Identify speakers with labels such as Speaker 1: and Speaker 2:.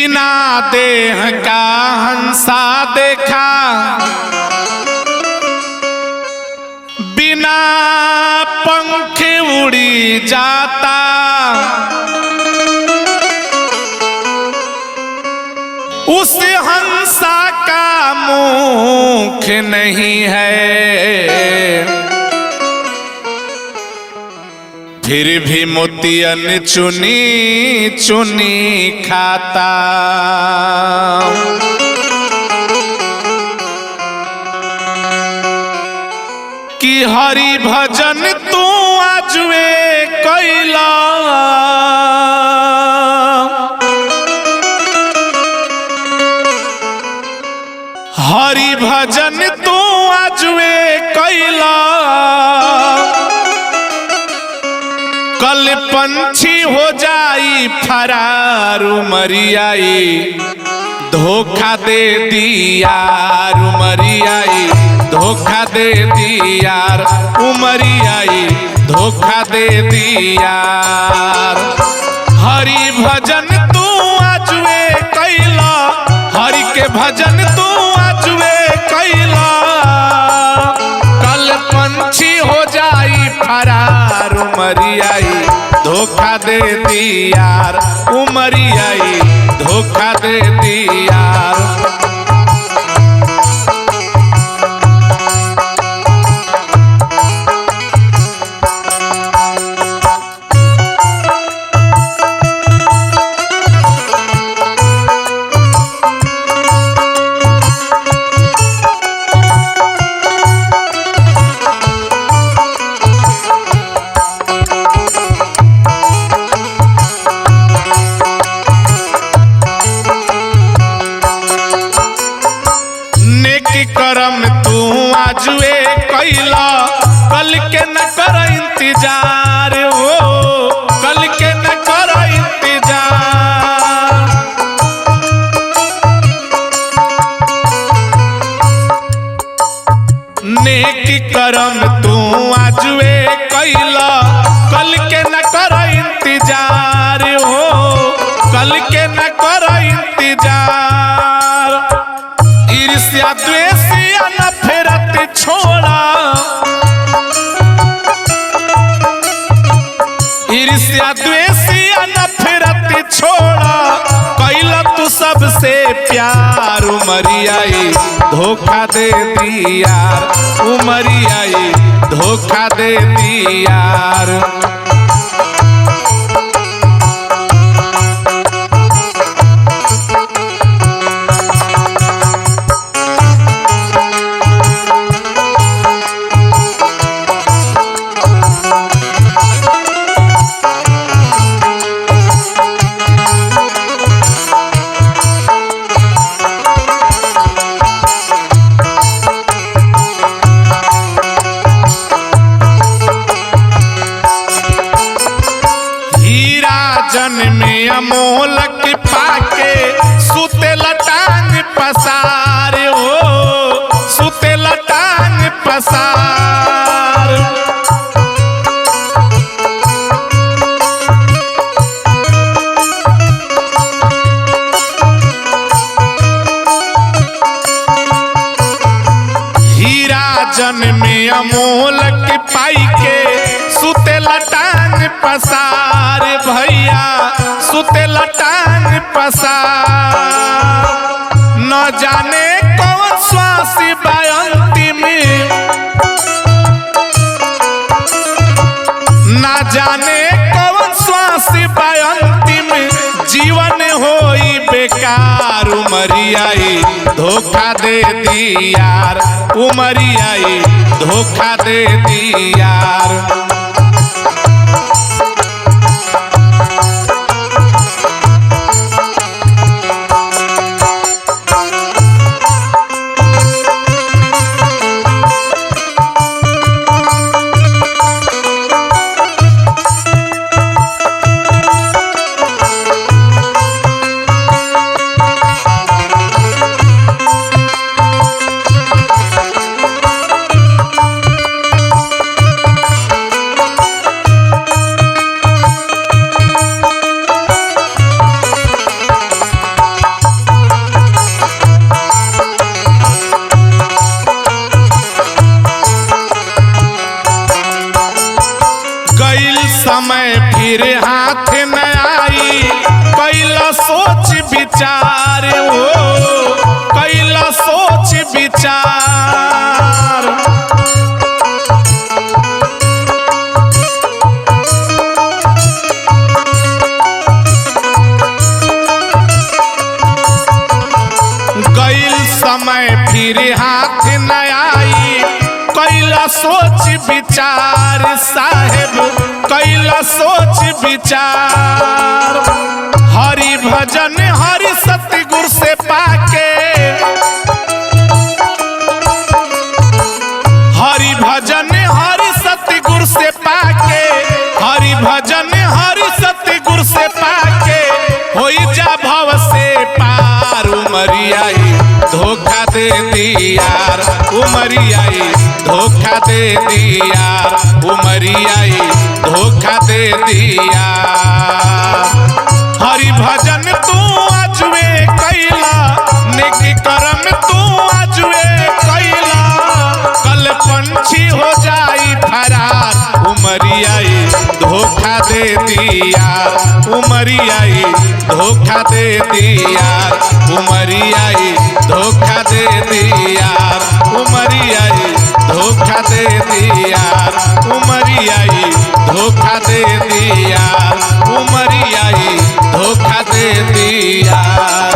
Speaker 1: बिना देह का हंसा देखा, बिना पंख उड़ी जाता, उस हंसा का मुख नहीं है, फिर भी मोतियन चुनी चुनी खाता। कि हरि भजन तू आजुए कैला, हरि भजन तू आजुए कैला, कल पंछी हो जाई फरार उमरियाई, धोखा दे दियार उमरियाई, धोखा दे दियार उमरियाई, धोखा दे दियार। हरि भजन तू आजुए कैला, हरि के भजन तू आजुए कैला, कल पंछी हो जाई फरार उमरियाई, धोखा दे दियार उमरियाई, धोखा दे दियार। करम तू आजुए कैला, कल के न कर इंतजार हो, कल के न कर इंतजार। नेक करम तू आजुए कैला, कल के न कर इंतजार हो, कल के न कर इंतजार। ईर्ष्या द्वेषिया नफरत छोड़ा, ईर्ष्या द्वेषिया नफरत छोड़ा, कैला तू सबसे प्यार उमरियाई, धोखा दे दियार उमरियाई, धोखा दे दियार। में अमोलक पाके सुते लटांग पसार हो, सुते लटांग पसार। हीरा जन में अमोलक पाई के सुते लटांग पसार, भैया सुते लटांग पसार। न जाने कौन स्वासी बयंती में, न जाने कौन स्वासी बयंती में, जीवन होई बेकार उमरियाई, धोखा दे दियार उमरियाई, धोखा दे दियार। विचार साहेब कैला सोच विचार। हरि भजन हरि सतगुर से पाके, हरि भजन हरि सतगुर से पाके, हरि भजन हरि सतगुर से पाके होई जा भव से पार। उमरियाई धोखा दे दियार, उमरियाई धोखा दे दियार, उमरियाई धोखा दे दियार। हरि भजन तू आजुए कैला, नेकी करम तू आजुए कैला, कल पंछी हो जाई फरार। उमरियाई धोखा दे दियार, उमरियाई धोखा दे दियार, उमरियाई धोखा दे दियार, उमरियाई धोखा दे दियार, उमरियाई धोखा दे दियार, उमरियाई धोखा दे दियार।